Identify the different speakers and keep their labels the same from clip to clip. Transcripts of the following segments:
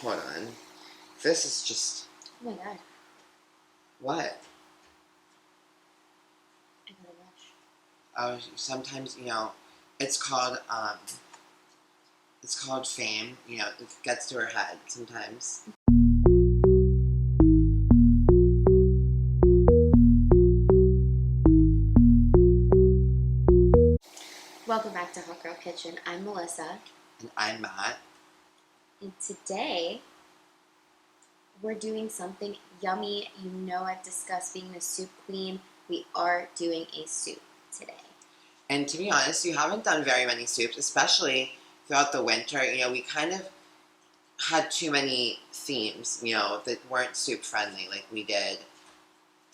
Speaker 1: Hold on. This is just...
Speaker 2: Oh my god.
Speaker 1: What?
Speaker 2: I got a rush.
Speaker 1: Oh, sometimes, you know, it's called fame. You know, it gets to her head sometimes.
Speaker 2: Welcome back to Hot Girl Kitchen. I'm Melissa.
Speaker 1: And I'm Matt.
Speaker 2: And today, we're doing something yummy. You know I've discussed being a soup queen. We are doing a soup today.
Speaker 1: And to be honest, you haven't done very many soups, especially throughout the winter. You know, we kind of had too many themes, you know, that weren't soup friendly. Like we did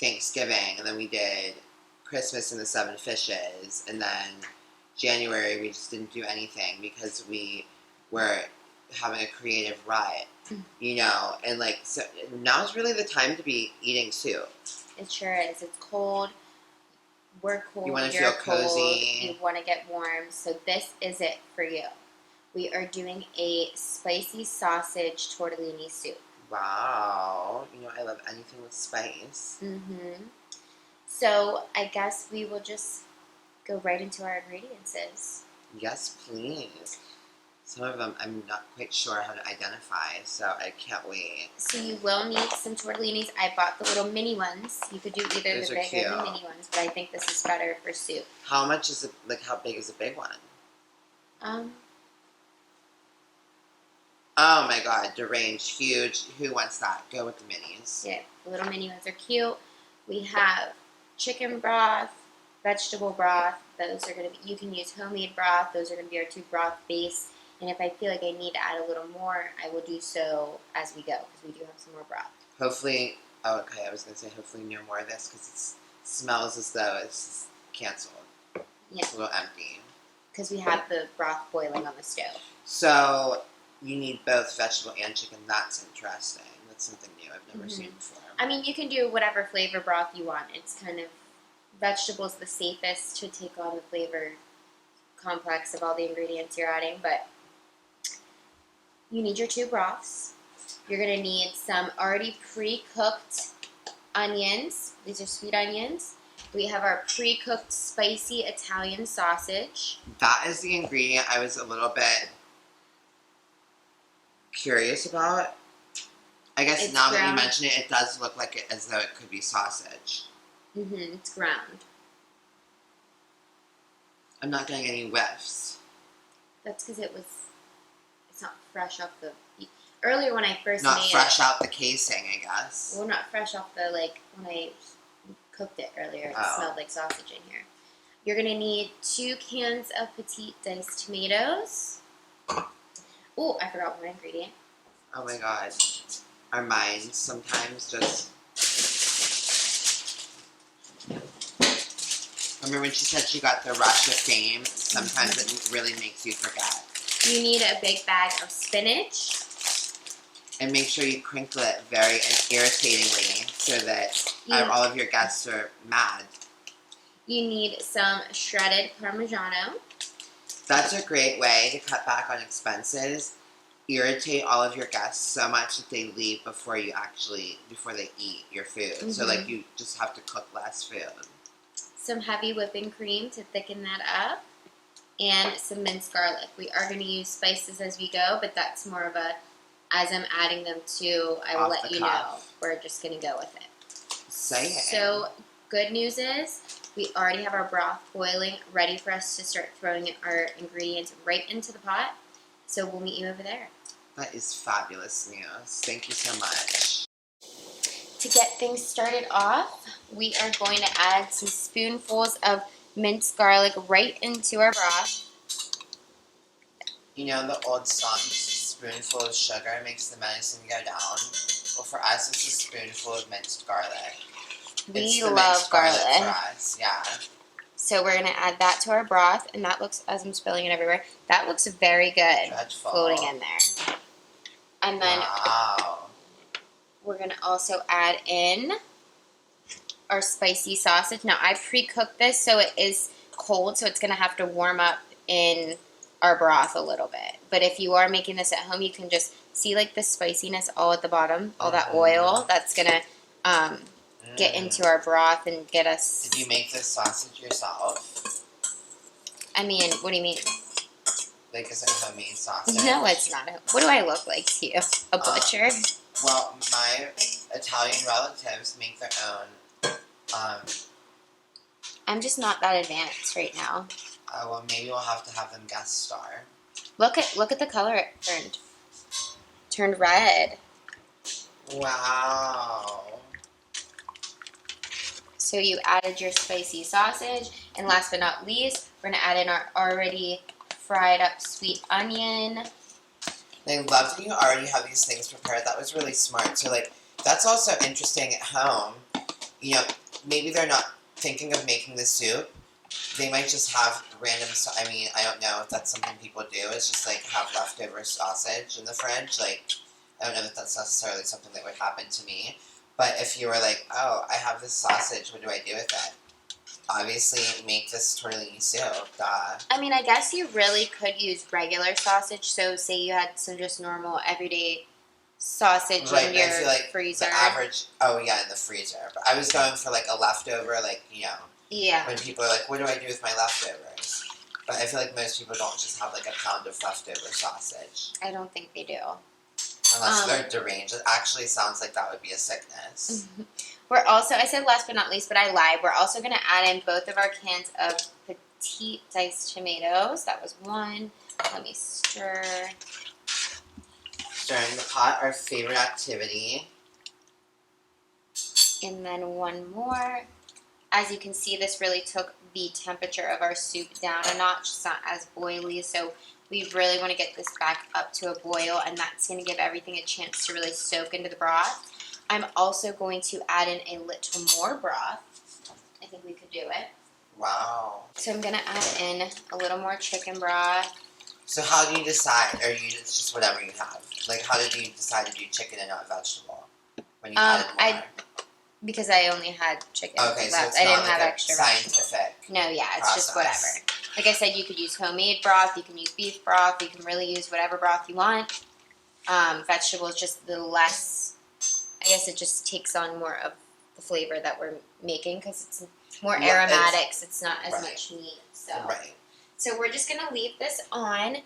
Speaker 1: Thanksgiving, and then we did Christmas and the 7 fishes, and then January we just didn't do anything because we were having a creative rut, you know, and like, so now's really the time to be eating soup.
Speaker 2: It sure is. It's cold. We're cold.
Speaker 1: You want to
Speaker 2: You're
Speaker 1: feel cozy.
Speaker 2: Cold. You want to get warm. So this is it for you. We are doing a spicy sausage tortellini soup.
Speaker 1: Wow. You know, I love anything with spice.
Speaker 2: Mm-hmm. So I guess we will just go right into our ingredients.
Speaker 1: Yes, please. Some of them I'm not quite sure how to identify, so I can't wait.
Speaker 2: So you will need some tortellinis. I bought the little mini ones. You could do either
Speaker 1: Those
Speaker 2: the
Speaker 1: are
Speaker 2: big
Speaker 1: cute.
Speaker 2: or the mini ones, but I think this is better for soup.
Speaker 1: How much is it, like how big is a big one? Oh my god, deranged, huge. Who wants that? Go with the minis.
Speaker 2: Yeah, the little mini ones are cute. We have chicken broth, vegetable broth. Those are going to be, you can use homemade broth. Those are going to be our 2 broth base. And if I feel like I need to add a little more, I will do so as we go, because we do have some more broth.
Speaker 1: Hopefully, oh, okay, I was going to say hopefully no more of this, because it smells as though it's canceled.
Speaker 2: Yeah.
Speaker 1: It's a little empty.
Speaker 2: Because we have the broth boiling on the stove.
Speaker 1: So, you need both vegetable and chicken. That's interesting. That's something new I've never seen before.
Speaker 2: I mean, you can do whatever flavor broth you want. It's kind of, vegetables the safest to take on the flavor complex of all the ingredients you're adding, but you need your 2 broths. You're going to need some already pre-cooked onions. These are sweet onions. We have our pre-cooked spicy Italian sausage.
Speaker 1: That is the ingredient I was a little bit curious about. I guess
Speaker 2: It's
Speaker 1: now that
Speaker 2: ground.
Speaker 1: you mention it, it does look like it as though it could be sausage.
Speaker 2: It's ground.
Speaker 1: I'm not getting any whiffs.
Speaker 2: That's because it's not fresh off the, earlier when I first
Speaker 1: Not
Speaker 2: made
Speaker 1: fresh
Speaker 2: it.
Speaker 1: out the casing, I guess.
Speaker 2: Well, not fresh off the, like, when I cooked it earlier, it smelled like sausage in here. You're going to need 2 cans of Petite diced tomatoes. Oh, I forgot one ingredient.
Speaker 1: Oh my god. Our minds sometimes just... Remember when she said she got the rush of fame? Sometimes it really makes you forget.
Speaker 2: You need a big bag of spinach.
Speaker 1: And make sure you crinkle it very irritatingly so that all of your guests are mad.
Speaker 2: You need some shredded Parmigiano.
Speaker 1: That's a great way to cut back on expenses. Irritate all of your guests so much that they leave before they eat your food. So like you just have to cook less food.
Speaker 2: Some heavy whipping cream to thicken that up. And some minced garlic. We are going to use spices as we go, but that's more of a, as I'm adding them to, I will let you know. We're just going to go with it. So, good news is, we already have our broth boiling, ready for us to start throwing our ingredients right into the pot. So, we'll meet you over there.
Speaker 1: That is fabulous news. Thank you so much.
Speaker 2: To get things started off, we are going to add some spoonfuls of minced garlic right into our broth.
Speaker 1: You know the old song, just a spoonful of sugar makes the medicine go down? Well, for us, it's a spoonful of minced garlic.
Speaker 2: We love garlic.
Speaker 1: For us, yeah.
Speaker 2: So we're going to add that to our broth, and that looks, as I'm spilling it everywhere, that looks very good.
Speaker 1: Dreadful.
Speaker 2: Floating in there. And then we're going to also add in our spicy sausage. Now, I pre-cooked this, so it is cold, so it's going to have to warm up in our broth a little bit. But if you are making this at home, you can just See, like, the spiciness all at the bottom? All that oil? That's going to get into our broth and get us...
Speaker 1: Did you make this sausage yourself?
Speaker 2: I mean, what do you mean?
Speaker 1: Like, is it homemade sausage?
Speaker 2: No, it's not. What do I look like to you? A butcher?
Speaker 1: Well, my Italian relatives make their own.
Speaker 2: I'm just not that advanced right now.
Speaker 1: Well, maybe we'll have to have them guest star.
Speaker 2: Look at the color it turned. Turned red.
Speaker 1: Wow.
Speaker 2: So you added your spicy sausage, and last but not least, we're gonna add in our already fried up sweet onion.
Speaker 1: I love that you already have these things prepared. That was really smart. So, like, that's also interesting at home. You know, maybe they're not thinking of making the soup. They might just have random, I mean, I don't know if that's something people do. It's just, like, have leftover sausage in the fridge. Like, I don't know if that's necessarily something that would happen to me. But if you were like, oh, I have this sausage, what do I do with it? Obviously, make this tortellini soup, duh.
Speaker 2: I mean, I guess you really could use regular sausage. So, say you had some just normal, everyday sausage in your freezer.
Speaker 1: The average, oh yeah, in the freezer. But I was going for, like, a leftover, like, you know.
Speaker 2: Yeah.
Speaker 1: When people are like, what do I do with my leftovers? But I feel like most people don't just have, like, a pound of leftover sausage.
Speaker 2: I don't think they do.
Speaker 1: Unless they're deranged. It actually sounds like that would be a sickness.
Speaker 2: We're also, I said last but not least, but I lied. We're also going to add in both of our cans of Petite diced tomatoes. That was one. Let me stir.
Speaker 1: Stirring the pot, our favorite activity.
Speaker 2: And then one more. As you can see, this really took the temperature of our soup down a notch. It's not as boily, so we really want to get this back up to a boil, and that's going to give everything a chance to really soak into the broth. I'm also going to add in a little more broth. I think we could do it.
Speaker 1: Wow.
Speaker 2: So I'm going to add in a little more chicken broth.
Speaker 1: So how do you decide? Or it's just whatever you have? Like, how did you decide to do chicken and not vegetable? When you added more?
Speaker 2: Because I only had chicken
Speaker 1: okay,
Speaker 2: left.
Speaker 1: So it's
Speaker 2: I
Speaker 1: not
Speaker 2: didn't have
Speaker 1: like
Speaker 2: extra
Speaker 1: scientific
Speaker 2: No, yeah, it's
Speaker 1: process.
Speaker 2: just whatever. Like I said, you could use homemade broth, you can use beef broth, you can really use whatever broth you want. Vegetables, just the less, I guess it just takes on more of the flavor that we're making because it's more aromatics, it's not as much meat. So we're just going to leave this on.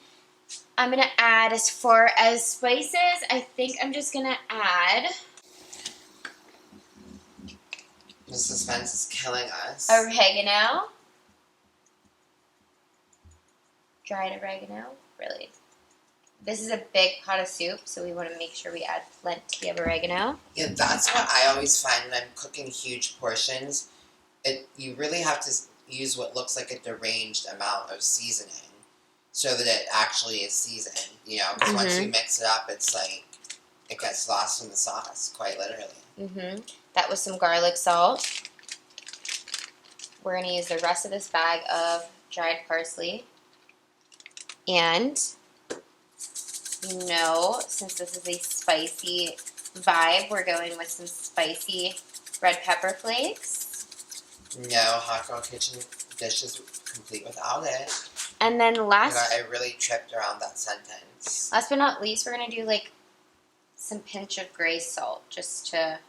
Speaker 2: I'm going to add, as far as spices, I think I'm just going to add...
Speaker 1: The suspense is killing us.
Speaker 2: Oregano. Dried oregano, really. This is a big pot of soup, so we want to make sure we add plenty of oregano.
Speaker 1: Yeah, that's what I always find when I'm cooking huge portions. You really have to use what looks like a deranged amount of seasoning so that it actually is seasoned, you know, because once you mix it up, it's like, it gets lost in the sauce, quite literally.
Speaker 2: That was some garlic salt. We're going to use the rest of this bag of dried parsley. And, you know, since this is a spicy vibe, we're going with some spicy red pepper flakes.
Speaker 1: No hot girl kitchen dish is complete without it.
Speaker 2: And then
Speaker 1: I really tripped around that sentence.
Speaker 2: Last but not least, we're going to do, like, some pinch of gray salt just to...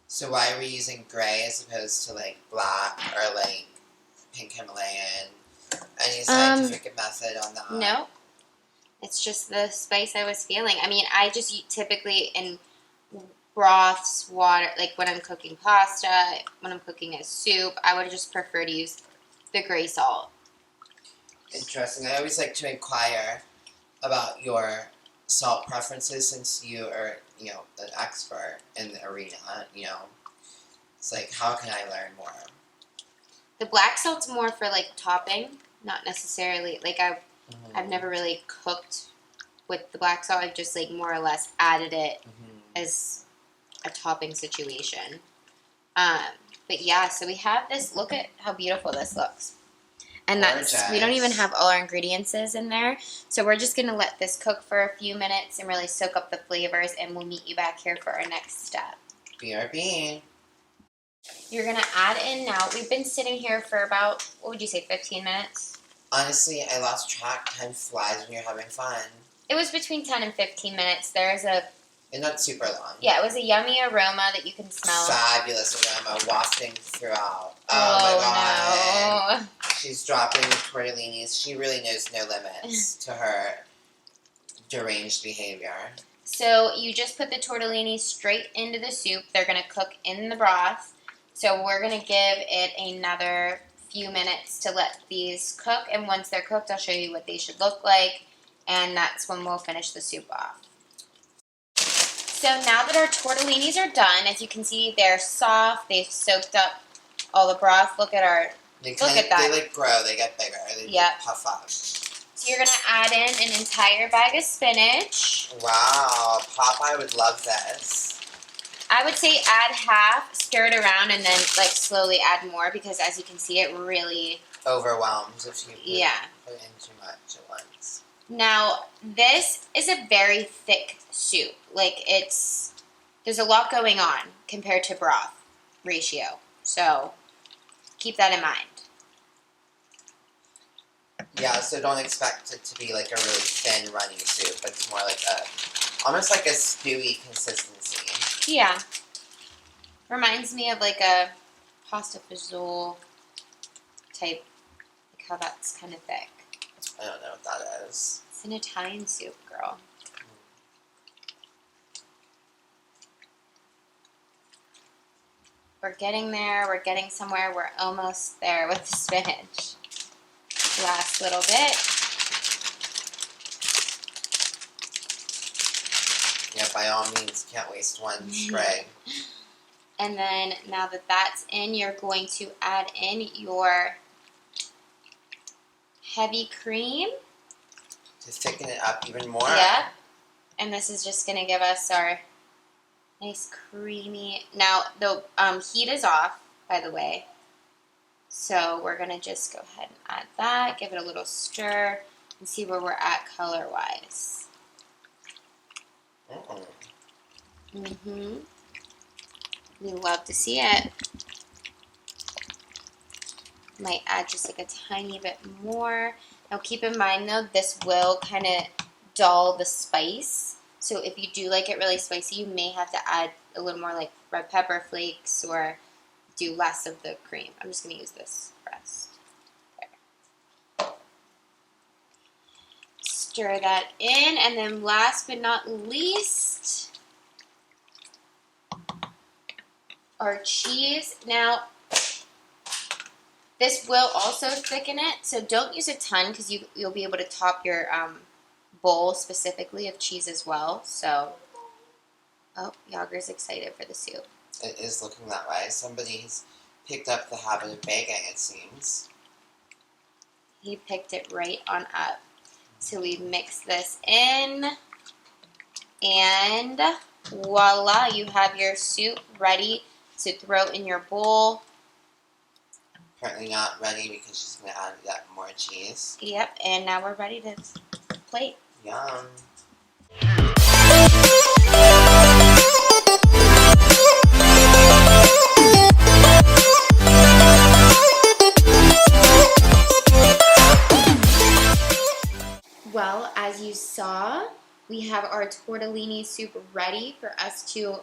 Speaker 1: So why are we using gray as opposed to, like, black or, like, pink Himalayan? Any scientific method on that?
Speaker 2: No. It's just the spice I was feeling. I mean, I just typically in broths, water, like when I'm cooking pasta, when I'm cooking a soup, I would just prefer to use the gray salt.
Speaker 1: Interesting. I always like to inquire about your salt preferences since you are, you know, an expert in the arena, you know. It's like, how can I learn more?
Speaker 2: The black salt's more for, like, topping, not necessarily, like, I've never really cooked with the black salt. I've just, like, more or less added it as a topping situation. But, yeah, so we have this. Look at how beautiful this looks. And we don't even have all our ingredients in there. So we're just going to let this cook for a few minutes and really soak up the flavors, and we'll meet you back here for our next step.
Speaker 1: BRB.
Speaker 2: You're going to add in now. We've been sitting here for about, what would you say, 15 minutes?
Speaker 1: Honestly, I lost track. Time flies when you're having fun.
Speaker 2: It was between 10 and 15 minutes. There's a...
Speaker 1: And not super long.
Speaker 2: Yeah, it was a yummy aroma that you can smell.
Speaker 1: Fabulous aroma wafting throughout. Oh my god.
Speaker 2: No.
Speaker 1: She's dropping the tortellinis. She really knows no limits to her deranged behavior.
Speaker 2: So you just put the tortellini straight into the soup. They're going to cook in the broth. So we're going to give it another few minutes to let these cook. And once they're cooked, I'll show you what they should look like. And that's when we'll finish the soup off. So now that our tortellinis are done, as you can see, they're soft. They've soaked up all the broth. Look at that.
Speaker 1: They like grow. They get bigger. They puff up.
Speaker 2: So you're going to add in an entire bag of spinach.
Speaker 1: Wow. Popeye would love this.
Speaker 2: I would say add half, stir it around, and then like slowly add more because as you can see, it really
Speaker 1: overwhelms if you put in too much at once.
Speaker 2: Now, this is a very thick soup. Like there's a lot going on compared to broth ratio. So keep that in mind.
Speaker 1: Yeah, so don't expect it to be like a really thin, runny soup. It's more like almost like a stewy consistency.
Speaker 2: Yeah. Reminds me of like a pasta fazool type, like how that's kind of thick.
Speaker 1: I don't know what that is.
Speaker 2: It's an Italian soup, girl. We're getting there. We're getting somewhere. We're almost there with the spinach. Last little bit.
Speaker 1: Yeah, by all means, can't waste one spray.
Speaker 2: And then now that that's in, you're going to add in your heavy cream.
Speaker 1: To thicken it up even more?
Speaker 2: Yep. And this is just going to give us our nice creamy... Now, the heat is off, by the way. So we're going to just go ahead and add that, give it a little stir, and see where we're at color-wise. We love to see it. Might add just like a tiny bit more. Now keep in mind though, this will kind of dull the spice. So if you do like it really spicy, you may have to add a little more like red pepper flakes or do less of the cream. I'm just going to use this rest. There. Stir that in, and then last but not least, our cheese. Now, this will also thicken it, so don't use a ton because you'll be able to top your bowl specifically of cheese as well. So, oh, Yager's excited for the soup.
Speaker 1: It is looking that way. Somebody has picked up the habit of baking, it seems.
Speaker 2: He picked it right on up. So we mix this in, and voila, you have your soup ready to throw in your bowl.
Speaker 1: Apparently not ready because she's going to add that more cheese.
Speaker 2: Yep, and now we're ready to plate.
Speaker 1: Yum.
Speaker 2: Well, as you saw, we have our tortellini soup ready for us to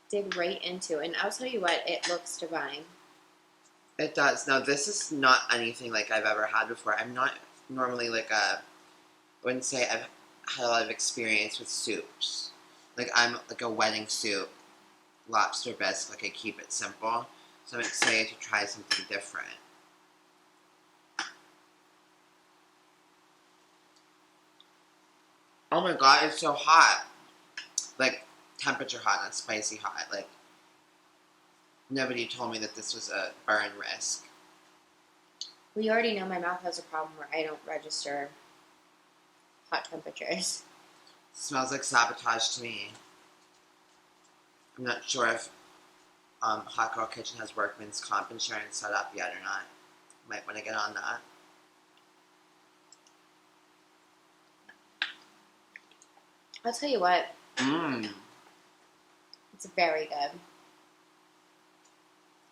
Speaker 2: dig right into. And I'll tell you what, it looks divine.
Speaker 1: It does. Now, this is not anything like I've ever had before. I'm not normally like I wouldn't say I've had a lot of experience with soups. Like, I'm like a wedding soup, lobster bisque, like I keep it simple. So I'm excited to try something different. Oh my god, it's so hot. Like, temperature hot, not spicy hot. Like, nobody told me that this was a burn risk.
Speaker 2: We already know my mouth has a problem where I don't register hot temperatures.
Speaker 1: Smells like sabotage to me. I'm not sure if Hot Girl Kitchen has workman's comp insurance set up yet or not. Might want to get on that.
Speaker 2: I'll tell you what.
Speaker 1: Mmm.
Speaker 2: It's very good.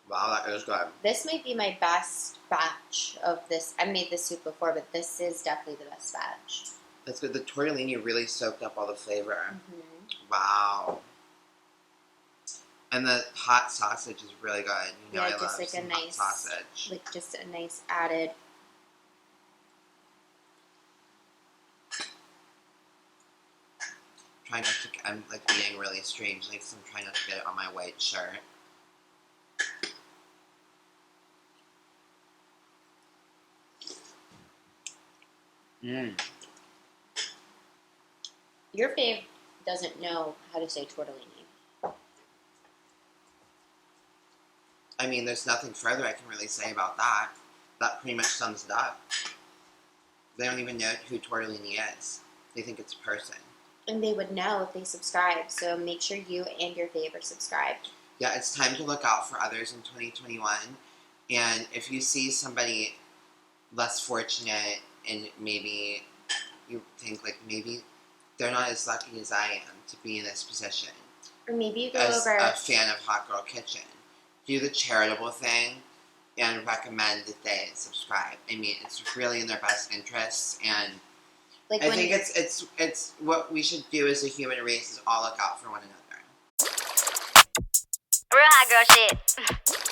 Speaker 1: Wow, that is good.
Speaker 2: This might be my best batch of this. I made this soup before, but this is definitely the best batch.
Speaker 1: That's good. The tortellini really soaked up all the flavor.
Speaker 2: Mm-hmm.
Speaker 1: Wow. And the hot sausage is really good. You know, I
Speaker 2: just
Speaker 1: love
Speaker 2: like
Speaker 1: some
Speaker 2: a
Speaker 1: hot
Speaker 2: nice
Speaker 1: sausage.
Speaker 2: like just a nice added.
Speaker 1: Trying not to. I'm like eating really strangely because I'm trying not to get it on my white shirt. Mmm.
Speaker 2: Your fave doesn't know how to say tortellini.
Speaker 1: I mean, there's nothing further I can really say about that. That pretty much sums it up. They don't even know who Tortellini is. They think it's a person.
Speaker 2: And they would know if they subscribe, so make sure you and your fave are subscribed.
Speaker 1: Yeah, it's time to look out for others in 2021. And if you see somebody less fortunate and maybe you think like maybe they're not as lucky as I am to be in this position.
Speaker 2: Or maybe you go
Speaker 1: as
Speaker 2: over...
Speaker 1: a fan of Hot Girl Kitchen. Do the charitable thing and recommend that they subscribe. I mean, it's really in their best interests, and
Speaker 2: like
Speaker 1: I think it's what we should do as a human race is all look out for one another.
Speaker 2: Real hot girl shit.